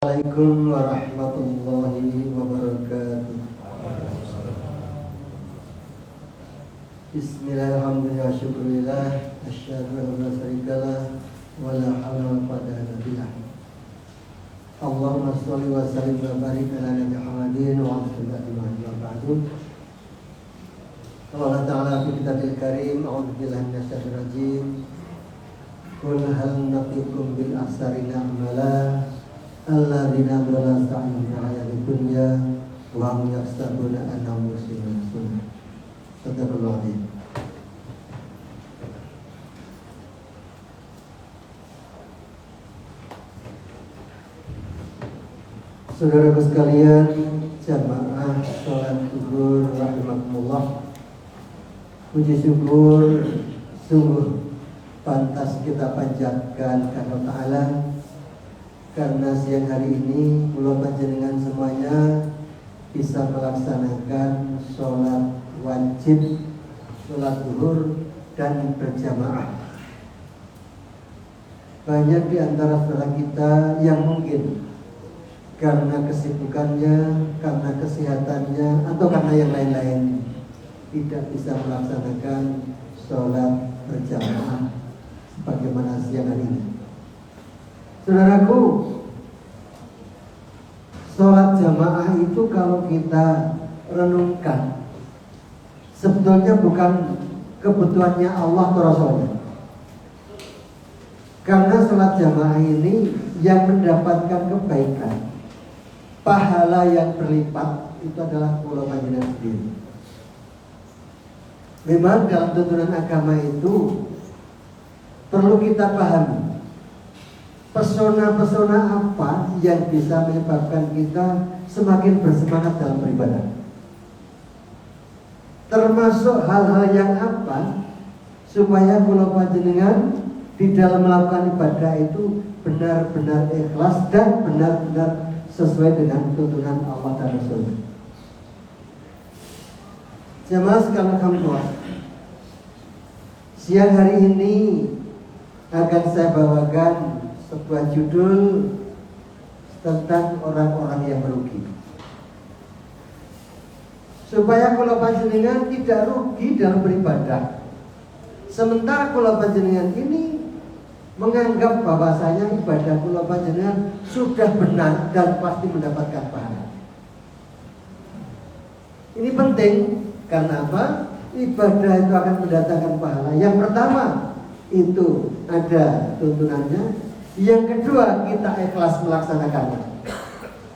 Assalamualaikum warahmatullahi wabarakatuh. Bismillahirrahmanirrahim. Syukurillah. Asyhadu an la syarikalah wa la haula wa la quwwata illa billah. Allahumma shalli wa sallim wa barik ala nabiyyina Muhammadin wa ala alihi wa ba'du. Allah Ta'ala fi kitabil karim, a'udzu billahi minasyaitonir rajim. Qul hal nabiukum bil aksarina amala alladzina dhalla sa'yuhum fil hayatid dunya wa hum yahsabuna annahum yuhsinuna. Sadaqallahu adzim. Saudara sekalian, jamaah salat zuhur rahimakumullah. Puji syukur sungguh pantas kita panjatkan kepada Ta'ala, karena siang hari ini kula panjenengan semuanya bisa melaksanakan sholat wajib, sholat zuhur dan berjamaah. Banyak di antara saudara kita yang mungkin karena kesibukannya, karena kesehatannya, atau karena yang lain-lain tidak bisa melaksanakan sholat berjamaah sebagaimana siang hari ini. Saudaraku, sholat jamaah itu kalau kita renungkan, sebetulnya bukan kebutuhannya Allah atau Rasulnya. Karena sholat jamaah ini yang mendapatkan kebaikan, pahala yang berlipat itu adalah kula panjenengan sendiri. Memang dalam tuntunan agama itu perlu kita pahami pesona-pesona apa yang bisa menyebabkan kita semakin bersemangat dalam beribadah. Termasuk hal-hal yang apa supaya kula panjenengan di dalam melakukan ibadah itu benar-benar ikhlas dan benar-benar sesuai dengan tuntunan Allah dan Rasul. Jamaah sekalian alhamdulillah, siang hari ini akan saya bawakan sebuah judul tentang orang-orang yang merugi, supaya kula panjenengan tidak rugi dalam beribadah. Sementara kula panjenengan ini menganggap bahwasanya ibadah kula panjenengan sudah benar dan pasti mendapatkan pahala. Ini penting karena apa? Ibadah itu akan mendatangkan pahala. Yang pertama itu ada tuntunannya. Yang kedua, kita ikhlas melaksanakannya.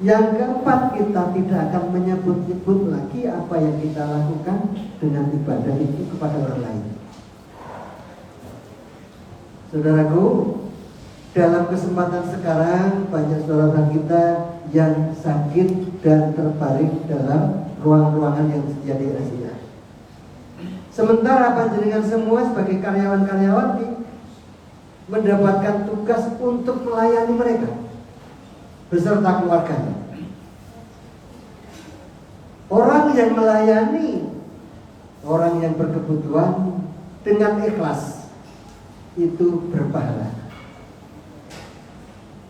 Yang keempat, kita tidak akan menyebut-nyebut lagi apa yang kita lakukan dengan ibadah itu kepada orang lain. Saudaraku, dalam kesempatan sekarang banyak saudara kita yang sakit dan terbaring dalam ruang-ruangan yang disediakan di RSUD. Sementara panjenengan semua sebagai karyawan-karyawati mendapatkan tugas untuk melayani mereka beserta keluarganya. Orang yang melayani orang yang berkebutuhan dengan ikhlas itu berpahala.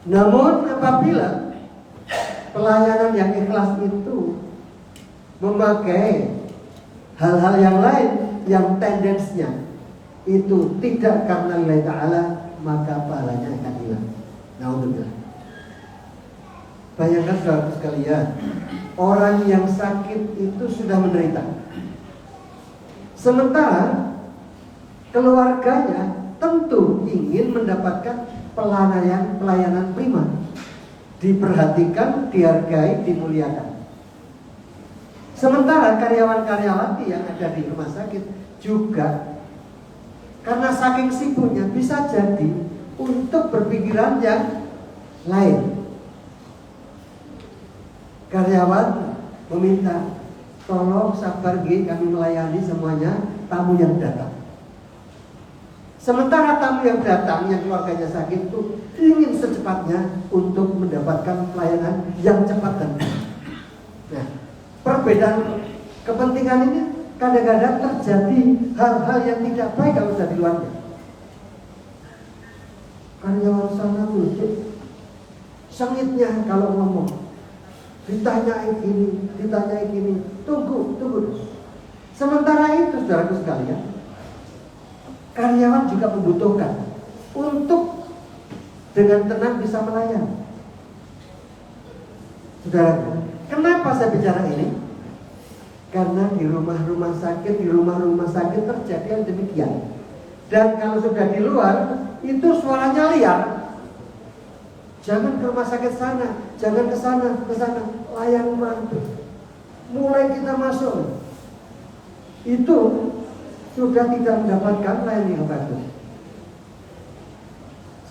Namun apabila pelayanan yang ikhlas itu memakai hal-hal yang lain yang tendensinya itu tidak karena lillahi ta'ala, maka pahalanya akan hilang. Naudzubillah. Bayangkan saudara sekalian, orang yang sakit itu sudah menderita, sementara keluarganya tentu ingin mendapatkan pelayanan prima, diperhatikan, dihargai, dimuliakan. Sementara karyawan-karyawati yang ada di rumah sakit juga karena saking sibuknya bisa jadi untuk berpikiran yang lain. Karyawan meminta, tolong sabar G, kami melayani semuanya tamu yang datang. Sementara tamu yang datang yang keluarganya sakit itu ingin secepatnya untuk mendapatkan pelayanan yang cepat dan benar. Nah, perbedaan kepentingan ini kadang-kadang terjadi hal-hal yang tidak baik kalau sudah di luarnya. Karyawan sana tuh sengitnya kalau ngomong. Ditanyai gini, tunggu. Sementara itu, saudaraku sekalian, karyawan juga membutuhkan untuk dengan tenang bisa melayani. Saudaraku, kenapa saya bicara ini? Karena di rumah-rumah sakit terjadi yang demikian. Dan kalau sudah di luar, itu suaranya liar. Jangan ke rumah sakit sana, jangan ke sana, layang mantu. Mulai kita masuk, itu sudah tidak mendapatkan layanan yang bagus.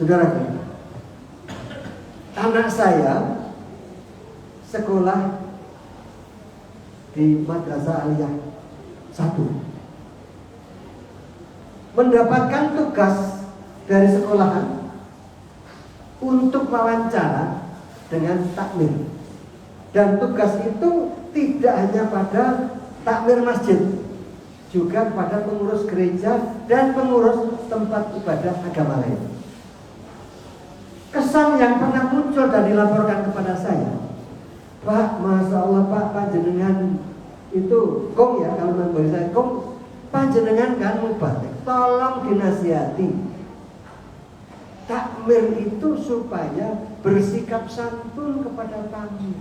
Saudara, anak saya sekolah di Madrasah Aliyah 1, mendapatkan tugas dari sekolahan untuk wawancara dengan takmir. Dan tugas itu tidak hanya pada takmir masjid, juga pada pengurus gereja dan pengurus tempat ibadah agama lain. Kesan yang pernah muncul dan dilaporkan kepada saya, Pak, Masya Allah Pak, panjenengan itu kong ya, kalau memberi saya kong, panjenengan kan mubatek, tolong dinasihati takmir itu supaya bersikap santun kepada tamu.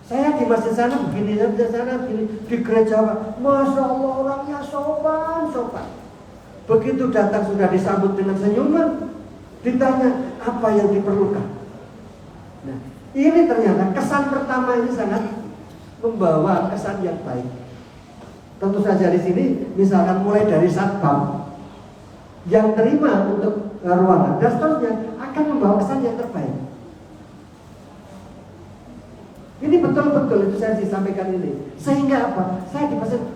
Saya di masjid sana begini, di sana begini, di gereja Masya Allah orangnya sopan. Begitu datang sudah disambut dengan senyuman, ditanya apa yang diperlukan. Nah, ini ternyata kesan pertama ini sangat membawa kesan yang baik. Tentu saja di sini, misalkan mulai dari satpam yang terima untuk ruangan dan seterusnya akan membawa kesan yang terbaik. Ini betul-betul itu saya disampaikan ini. Sehingga apa? Saya dipesan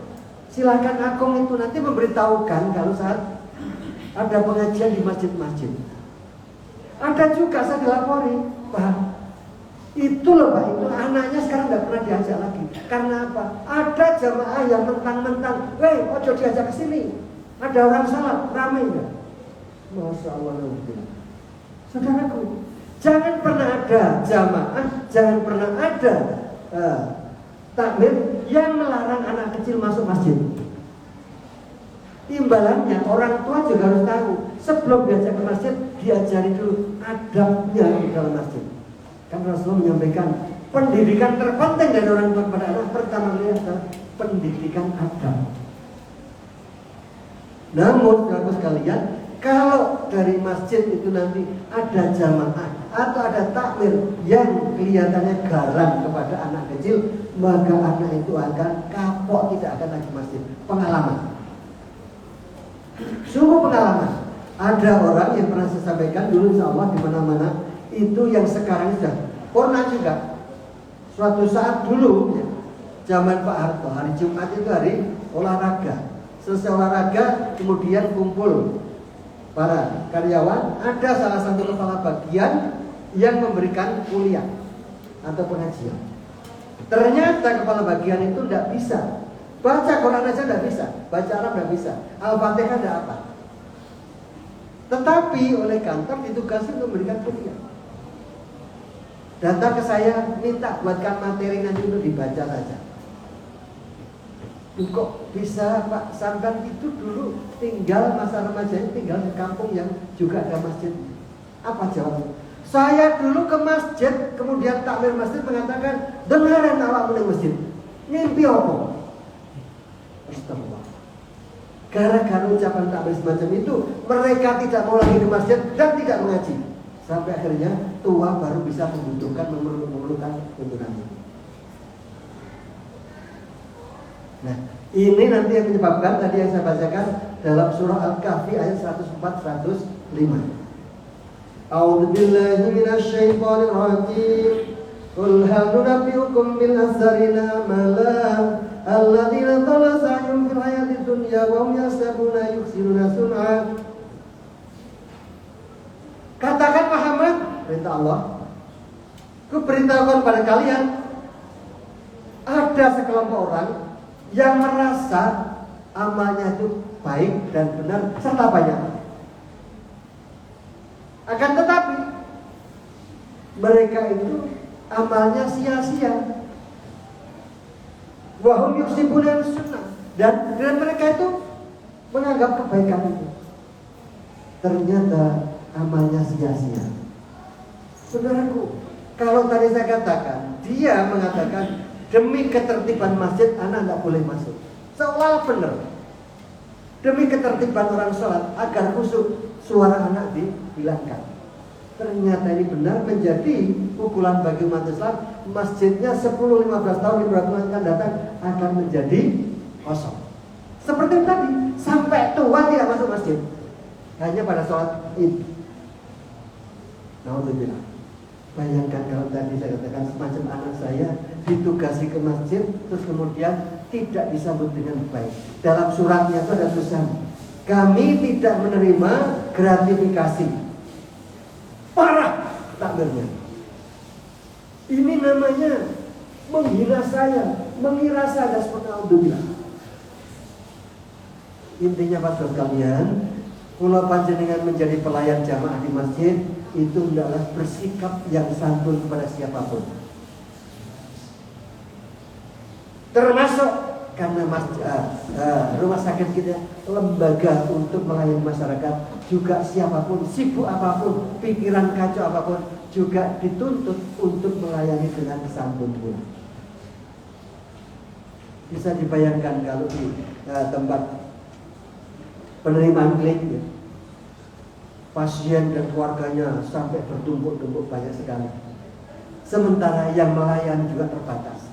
silakan Akong itu nanti memberitahukan kalau saat ada pengajian di masjid-masjid. Ada juga saya dilapori, Pak, itu loh Pak, itu anaknya sekarang nggak pernah diajak lagi. Karena apa? Ada jamaah yang mentang-mentang, weh, ojo diajak ke sini. Ada orang salat, ramai nggak? Masya Allah, saudaraku, jangan pernah ada jamaah, jangan pernah ada takmir yang melarang anak kecil masuk masjid. Imbalannya orang tua juga harus tahu, sebelum diajak ke masjid, diajari dulu adabnya di dalam masjid. Kan Rasulullah menyampaikan pendidikan terpenting dari orang tua kepada anak pertama kali adalah pendidikan adab. Namun, saudara sekalian, kalau dari masjid itu nanti ada jamaah atau ada takmir yang kelihatannya garang kepada anak kecil, maka anak itu akan kapok, tidak akan lagi masjid. Pengalaman, sungguh pengalaman. Ada orang yang pernah saya sampaikan dulu, insya Allah di mana-mana itu yang sekarang sudah pernah juga. Suatu saat dulu, ya, zaman Pak Harto, hari Jumat itu hari olahraga. Selesai olahraga, kemudian kumpul para karyawan, ada salah satu kepala bagian yang memberikan kuliah atau pengajian. Ternyata kepala bagian itu tidak bisa baca Quran aja, tidak bisa baca Arab, tidak bisa Al-Fatihah, tidak apa. Tetapi oleh kantor ditugasi untuk memberikan kuliah. Datang ke saya, minta buatkan materi nanti untuk dibaca saja. Kok bisa Pak, sampai itu dulu tinggal masa remajanya tinggal di kampung yang juga ada masjid. Apa jawabnya? Saya dulu ke masjid, kemudian takmir masjid mengatakan, dengaran awak di masjid. Mimpi apa? Astagfirullah. Gara-gara ucapan takmir semacam itu, mereka tidak mau lagi ke masjid dan tidak mengaji. Sampai akhirnya tua baru bisa membutuhkan, memerlukan tuntunan itu. Nah, ini nanti yang menyebabkan tadi yang saya bacakan dalam surah Al-Kahfi ayat 104-105. A'udzu billahi minasy syaithanir rajim. Qul hal nunabbiukum bil akhsarina amala alladziina dhalla sa'yuhum fil hayatid dunya wa hum yahsabuna yuhsinuna sun'a. Katakan Muhammad, perintah Allah, ku beritahukan pada kalian, ada sekelompok orang yang merasa amalnya itu baik dan benar serta banyak. Akan tetapi Mereka itu amalnya sia-sia. Wahum yuksibuna sunnah, dan mereka itu menganggap kebaikan itu. Ternyata amalnya sia-sia. Saudaraku, kalau tadi saya katakan, dia mengatakan demi ketertiban masjid anak tidak boleh masuk. Seolah benar. Demi ketertiban orang sholat agar khusyuk suara anak dihilangkan. Ternyata ini benar menjadi pukulan bagi umat Islam. Masjidnya 10-15 tahun di bulan akan datang akan menjadi kosong. Seperti tadi, sampai tua tidak masuk masjid, hanya pada sholat Id. Alhamdulillah. Bayangkan kalau tadi saya katakan semacam anak saya ditugasi ke masjid, terus kemudian tidak disambut dengan baik. Dalam suratnya itu ada tulisan, kami tidak menerima gratifikasi. Parah takbirnya. Ini namanya menghina saya, mengira saya seperti Alhamdulillah. Intinya Pak Saudara sekalian, kalau panjenengan menjadi pelayan jamaah di masjid, itu adalah bersikap yang santun kepada siapapun. Termasuk karena rumah sakit kita lembaga untuk melayani masyarakat, juga siapapun, sibuk apapun, pikiran kacau apapun, juga dituntut untuk melayani dengan santun pula. Bisa dibayangkan kalau di tempat penerimaan klinik, pasien dan keluarganya sampai bertumpuk-tumpuk banyak sekali. Sementara yang melayani juga terbatas.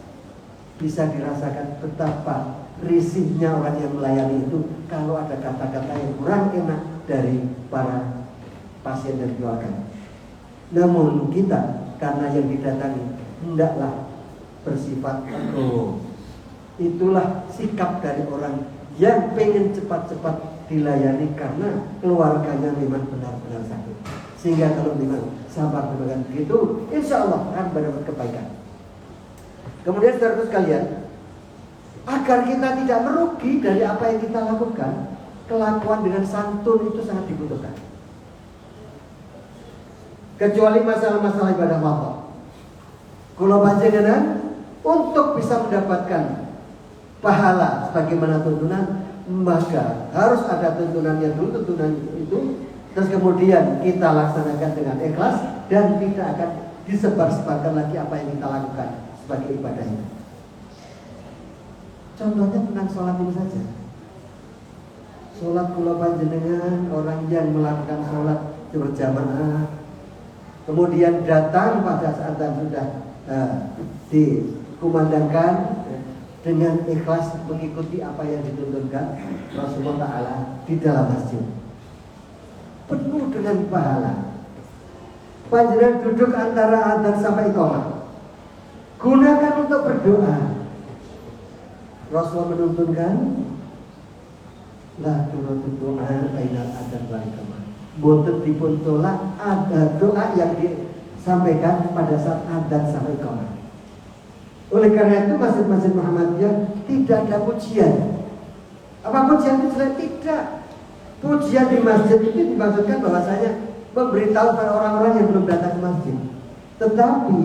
Bisa dirasakan betapa risihnya orang yang melayani itu kalau ada kata-kata yang kurang enak dari para pasien dan keluarga. Namun kita karena yang didatangi hendaklah bersifat ego. Itulah sikap dari orang yang pengen cepat-cepat dilayani karena keluarganya memang benar-benar sakit. Sehingga kalau memang sabar dengan begitu, insya Allah akan mendapat kebaikan. Kemudian saudara sekalian, agar kita tidak merugi dari apa yang kita lakukan, kelakuan dengan santun itu sangat dibutuhkan. Kecuali masalah-masalah ibadah wafat. Kalau panjenengan untuk bisa mendapatkan pahala sebagaimana tuntunan, maka harus ada tuntunannya dulu, tuntunan itu, terus kemudian kita laksanakan dengan ikhlas dan tidak akan disebar-sebarkan lagi apa yang kita lakukan sebagai ibadahnya. Contohnya tentang sholat ini saja. Sholat kula panjenengan, orang yang melakukan sholat berjamaah, kemudian datang pada saat yang sudah dikumandangkan dengan ikhlas mengikuti apa yang dituntunkan Rasulullah Ta'ala di dalam masjid, penuh dengan pahala. Panjenengan duduk antara adzan sampai iqamah, gunakan untuk berdoa. Rasulullah menuntunkan la turut doa bainal adzan wal iqamah. Boten dipun tolak ada doa yang disampaikan pada saat adzan sampai iqamah. Oleh karena itu masjid-masjid Muhammadiyah tidak ada pujian. Apa pujian itu? Tidak. Pujian di masjid itu dimaksudkan bahwasanya memberitahu pada orang-orang yang belum datang ke masjid. Tetapi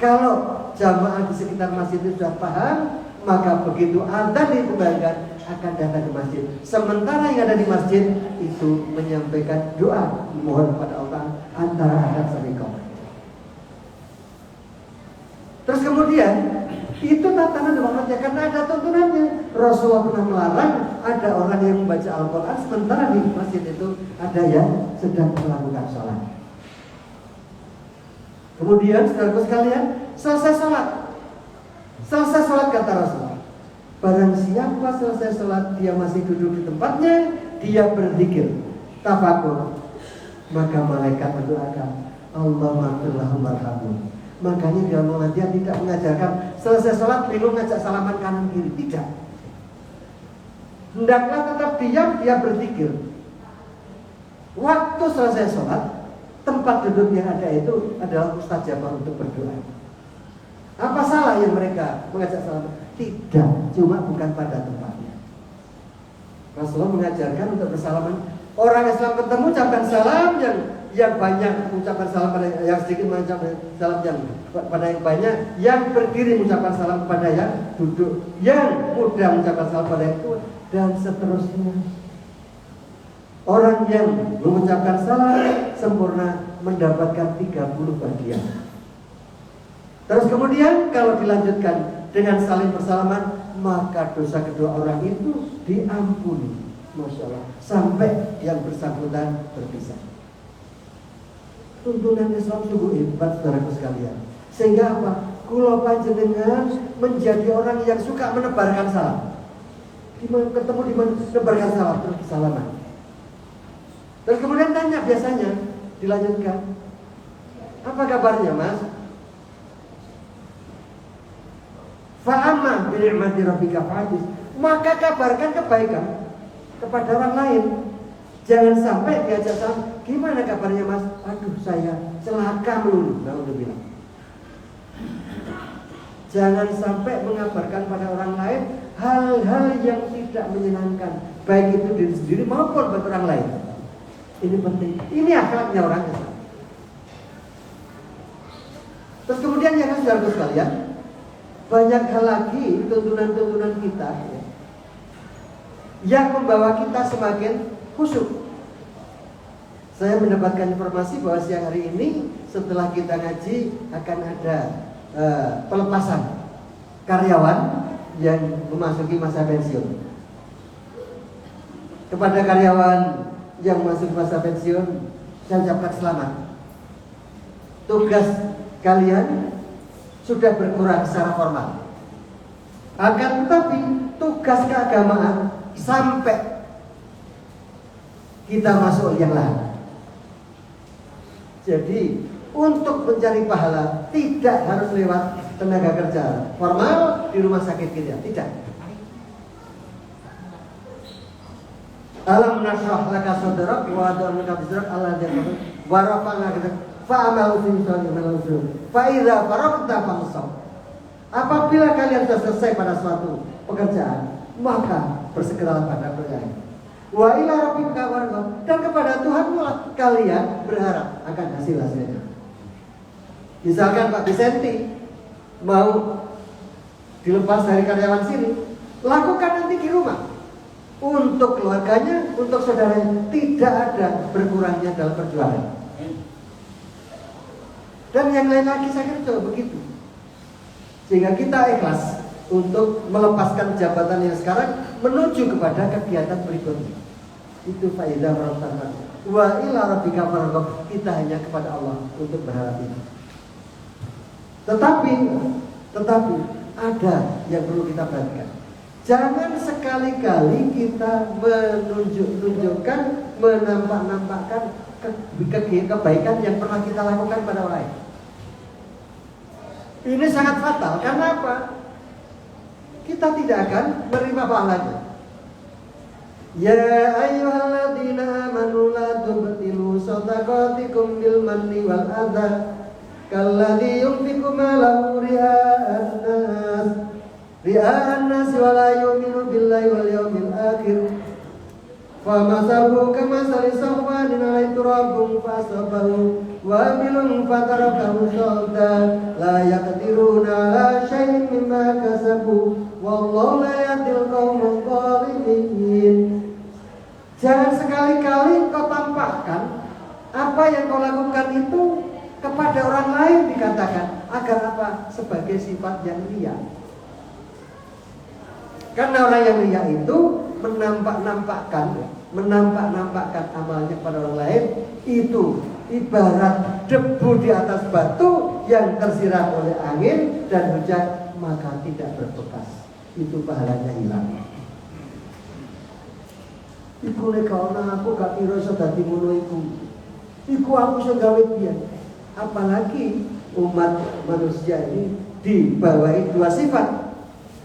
kalau jamaah di sekitar masjid itu sudah paham, maka begitu adzan dikembangkan akan datang ke masjid. Sementara yang ada di masjid itu menyampaikan doa mohon kepada Allah antara adzan sampai iqamah. Terus kemudian itu tatanan demokrasi karena ada tuntunannya. Rasulullah pernah melarang ada orang yang membaca Al-Quran sementara di masjid itu ada yang sedang melakukan sholat. Kemudian saudara sekalian, selesai sholat kata Rasulullah, barang siapa selesai sholat dia masih duduk di tempatnya, dia berzikir, tafakur, maka malaikat mendoakan Allahumma firlahum warhamhum. Makanya di dalam pengajian tidak mengajarkan selesai sholat belum ngajak salaman kanan kiri, tidak. Hendaklah tetap diam, dia berzikir. Waktu selesai sholat, tempat duduk yang ada itu adalah mustajabah untuk berdoa. Apa salah yang mereka mengajak salaman? Tidak, cuma bukan pada tempatnya. Rasulullah mengajarkan untuk bersalaman. Orang Islam ketemu ucapkan salam, yang banyak mengucapkan salam pada yang sedikit mengucapkan salam yang pada yang banyak, yang berdiri mengucapkan salam kepada yang duduk, yang muda mengucapkan salam pada yang tua, dan seterusnya. Orang yang mengucapkan salam sempurna mendapatkan 30 bagian. Terus kemudian kalau dilanjutkan dengan saling bersalaman, maka dosa kedua orang itu diampuni. Masya Allah, sampai yang bersangkutan berpisah. Tuntunan Islam sungguh hebat, saudaraku sekalian. Sehingga apa? Kula panjenengan menjadi orang yang suka menebarkan salam. Ketemu di mana menebarkan salam terus salaman. Terus kemudian tanya biasanya, dilanjutkan, apa kabarnya mas? Fa'amma bi'ni'mati rabbika fahadis. Maka kabarkan kebaikan kepada orang lain. Jangan sampai diajak salam, gimana kabarnya mas? Aduh saya celaka melulu. Alhamdulillah. Jangan sampai mengabarkan pada orang lain hal-hal yang tidak menyenangkan, baik itu diri sendiri maupun bagi orang lain. Ini penting. Ini akhlaknya orang Islam. Terus kemudian yang saudara sekalian, banyak hal lagi tuntunan-tuntunan kita ya, yang membawa kita semakin khusyuk. Saya mendapatkan informasi bahwa siang hari ini setelah kita ngaji akan ada pelepasan karyawan yang memasuki masa pensiun. Kepada karyawan yang masuk masa pensiun, saya ucapkan selamat. Tugas kalian sudah berkurang secara formal. Akan tetapi tugas keagamaan sampai kita masuk yang lain. Jadi untuk mencari pahala tidak harus lewat tenaga kerja formal di rumah sakit kita, tidak. Alam nasrah laka sadrak wa wada'na bizrak Allah jalla wa rafa'na kita fa'amalu fi salihin fa idza faragta fansab. Apabila kalian sudah selesai pada suatu pekerjaan, maka bersegeralah pada pekerjaan. Wa ila rabbika farghab, dan kepada Tuhanmu lah kalian berharap akan hasil-hasilnya. Misalkan Pak Bisenti mau dilepas dari karyawan sini, lakukan nanti di rumah. Untuk keluarganya, untuk saudaranya, tidak ada berkurangnya dalam perjuangan. Dan yang lain lagi saya kira juga begitu. Sehingga kita ikhlas untuk melepaskan jabatan yang sekarang menuju kepada kegiatan berikutnya. Itu faedah pertama. Wa ila rabbika farghab, kita hanya kepada Allah untuk berharap ini. Tetapi ada yang perlu kita perhatikan. Jangan sekali-kali kita menunjukkan, menampak-nampakkan kebaikan yang pernah kita lakukan pada orang lain. Ini sangat fatal. Karena apa? Kita tidak akan menerima pahalanya. Ya ayyuhalladzina amanu la tubtilu shadaqatikum bil manni wal adha kalladzi yunfiqu malahu ria'an nas wa la yu'minu billahi wal yawmil akhir fa masalu kamasali safwanin 'alaihi turabun fa asabahu wa bilun fatarakahu salda la yaqdiruna 'ala syai'in mimma kasabu wallahu la yahdil qaumal zalimin. Jangan sekali-kali kau tampakkan apa yang kau lakukan itu kepada orang lain, dikatakan agar apa? Sebagai sifat yang ria. Karena orang yang ria itu menampak-nampakkan amalnya pada orang lain, itu ibarat debu di atas batu yang tersiram oleh angin dan hujan, maka tidak berbekas. Itu pahalanya hilang. Iku nek ana aku gak kira iso dadi ngono iku. Iku aku sing gawe piye? Apalagi umat manusia ini dibawahi dua sifat.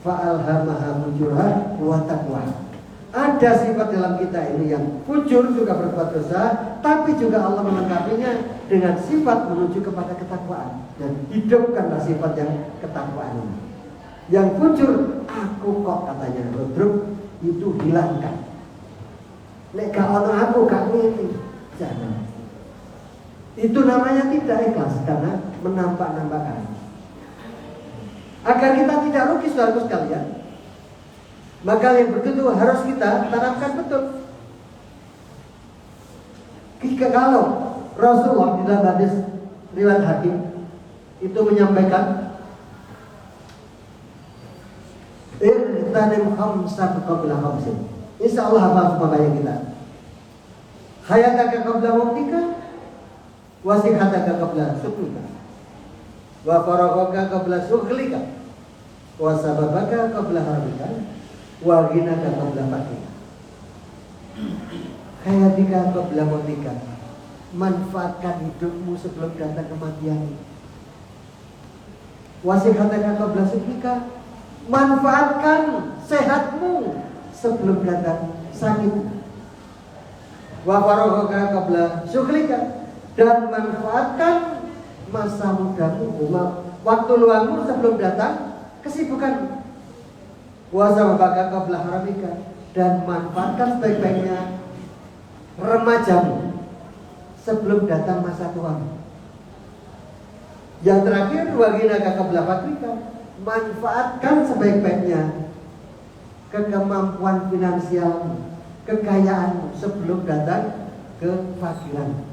Fa'alhamaha fujurha wa taqwa. Ada sifat dalam kita ini yang fujur, juga berbuat dosa, tapi juga Allah melengkapinya dengan sifat menuju kepada ketakwaan. Dan hidupkanlah sifat yang ketakwaan ini. Yang fujur, aku kok katanya Rodruk, itu hilangkan. Nek gak ono aku gak ngene. Jangan. Itu namanya tidak ikhlas karena menampak-nampakkan. Agar kita tidak rugi saudara sekalian, maka yang begitu harus kita tanamkan betul. Kalau Rasulullah di dalam hadis riwayat Hakim itu menyampaikan irtanim khamsa qabla khamsin. Insyaallah hafal semua banyak kita. Hayataka qabla mautika, wa sihataka qabla sukrika, wa faraghaka qabla shughlika, wa sababaka qabla harbika, wa ghinaka qabla fakrika. Hayatika qabla mautika. Manfaatkan hidupmu sebelum datang kematian. Wa sihataka qabla sukrika. Manfaatkan sehatmu sebelum datang sakit. Wa faraghaka qabla shughlika, dan manfaatkan masa mudamu, waktu luangmu sebelum datang kesibukan. Wa sababaka qabla haramika, dan manfaatkan sebaik-baiknya remajamu sebelum datang masa tuamu. Yang terakhir, wa ghinaka qabla fakrika, manfaatkan sebaik-baiknya kemampuan finansial, kekayaan sebelum datang kefakiran.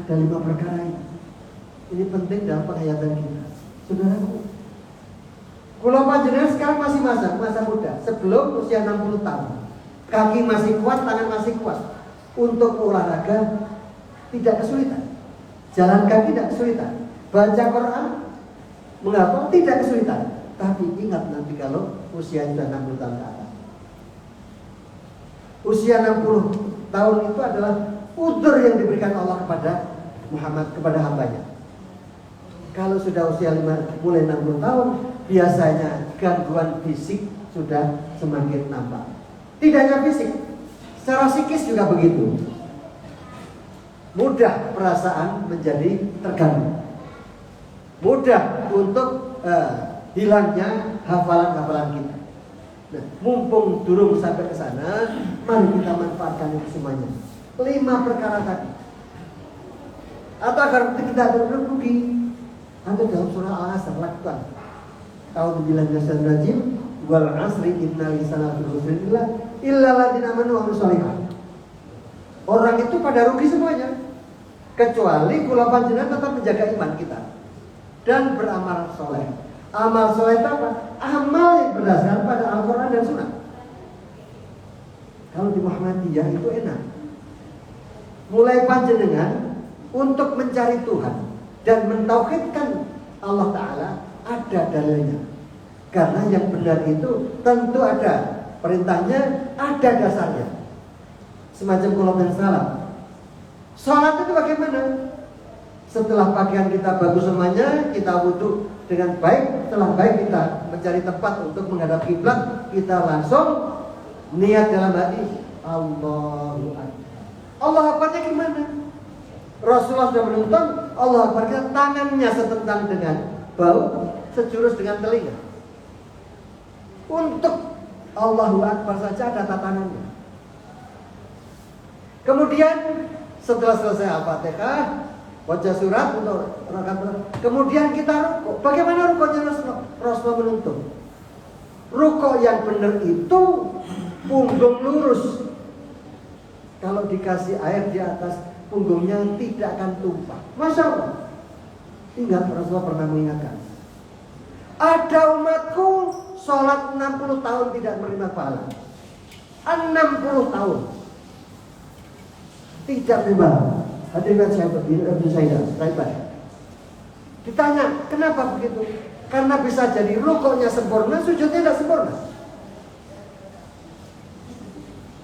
Ada 5 perkara ini. Ini penting dalam penghayatan kita. Saudaraku, kalau panjenengan sekarang masih masa muda, sebelum usia 60 tahun, kaki masih kuat, tangan masih kuat, untuk olahraga tidak kesulitan, jalan kaki tidak kesulitan, baca Quran menghafal tidak kesulitan. Tapi ingat nanti kalau usia sudah 60 tahun ke atas. Usia 60 tahun itu adalah udzur yang diberikan Allah kepada Muhammad, kepada hambanya. Kalau sudah usia mulai 60 tahun, biasanya gangguan fisik sudah semakin nampak. Tidak hanya fisik, secara psikis juga begitu. Mudah perasaan menjadi terganggu, mudah untuk hilangnya hafalan-hafalan kita. Nah, mumpung durung sampai ke sana, mari kita manfaatkan itu semuanya. 5 perkara tadi. Atau agar kita rugi, ada dalam surah Al-Asr, lakukan. A'udzubillahi minasyaitonir rajim, wal 'asri innal insana lafi khusr illa alladziina aamanu wa 'amilus shalihaat. Orang itu pada rugi semuanya, kecuali kula panjenengan tetap menjaga iman kita dan beramal soleh. Amal soleh itu apa? Amal yang berdasarkan pada Al-Quran dan Sunnah. Kalau di Muhammadiyah itu enak. Mulai panjenengan untuk mencari Tuhan dan mentauhidkan Allah Ta'ala, ada dalilnya. Karena yang benar itu tentu ada perintahnya, ada dasarnya. Semacam qulubun salam. Salat itu bagaimana? Setelah pakaian kita bagus semuanya, kita wudhu dengan baik. Setelah baik, kita mencari tempat untuk menghadap kiblat, kita langsung niat dalam hati, Allahu Akbar. Allah Akbarnya gimana? Rasulullah sudah menuntun Allah Akbarnya tangannya setentang dengan bau, sejurus dengan telinga. Untuk Allahu Akbar saja ada tatanannya. Kemudian setelah selesai Al-Fatihah, baca surat untuk rakaat. Kemudian kita rukuk. Bagaimana rukuknya Rasulullah menuntun? Rukuk yang benar itu punggung lurus. Kalau dikasih air di atas punggungnya tidak akan tumpah. Masya Allah. Ingat, Rasulullah pernah mengingatkan, ada umatku sholat 60 tahun tidak menerima pahala. 60 tahun tidak menerima. Hadirin saya ditanya, kenapa begitu? Karena bisa jadi rukuknya sempurna, sujudnya tidak sempurna.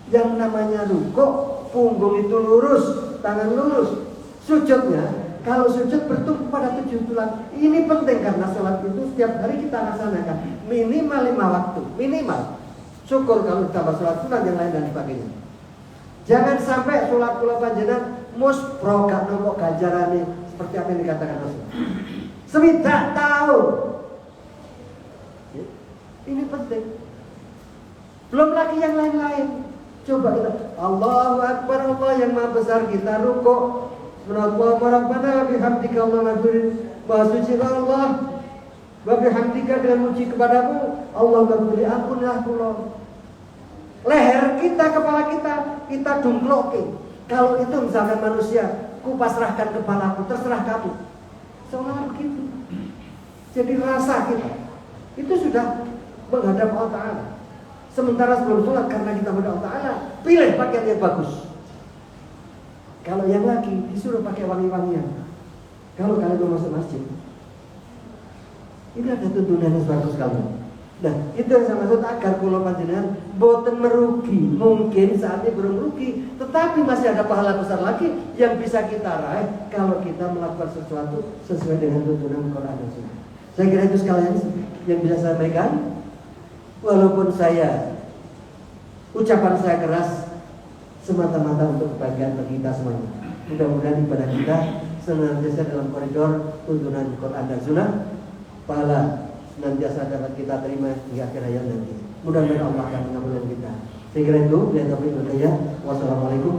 Yang namanya rukuk, punggung itu lurus, tangan lurus. Sujudnya, kalau sujud bertumpu pada 7 tulang. Ini penting karena sholat itu setiap hari kita laksanakan minimal 5 waktu, minimal. Syukur kalau tambah sholat sunat yang lain dan sebagainya. Jangan sampai sholat kula panjenengan muspro gak nombok ganjarane seperti apa yang dikatakan Rasul. Sewidak tahun. Ini penting. Belum lagi yang lain-lain. Coba kita Allahu Akbar, Allah yang maha besar, kita rukuk Subhanallah wa rabbana bihamdika Allahumma ghfir. Maha suci Allah wa bihamdika, dengan muji kepadamu Allahumma ghfir, ampunlah kula. Leher kita, kepala kita dungkloke. Kalau itu misalkan manusia, ku pasrahkan kepalaku, terserah kamu. Seolah begitu. Jadi rasa kita itu sudah menghadap Allah Ta'ala. Sementara sebelum sholat, karena kita menghadap Allah Ta'ala, pilih pakaian yang bagus. Kalau yang lagi disuruh pakai wangi-wangian. Kalau kalian mau masuk masjid, ini ada tuntunan yang bagus sekali. Nah, itu yang saya maksud, agar kula panjenengan boten merugi. Mungkin saat ini belum merugi, tetapi masih ada pahala besar lagi yang bisa kita raih kalau kita melakukan sesuatu sesuai dengan tuntunan Quran dan Sunnah. Saya kira itu sekalian yang bisa saya sampaikan. Walaupun ucapan saya keras, semata-mata untuk kebahagiaan bagi kita semuanya. Mudah-mudahan ibadah kita senantiasa dalam koridor tuntunan Quran dan Sunnah. Pahala senantiasa dapat kita terima di akhir hayat nanti. Mudah-mudahan Allah akan mengabulkan kita. Saya kira itu. Wassalamualaikum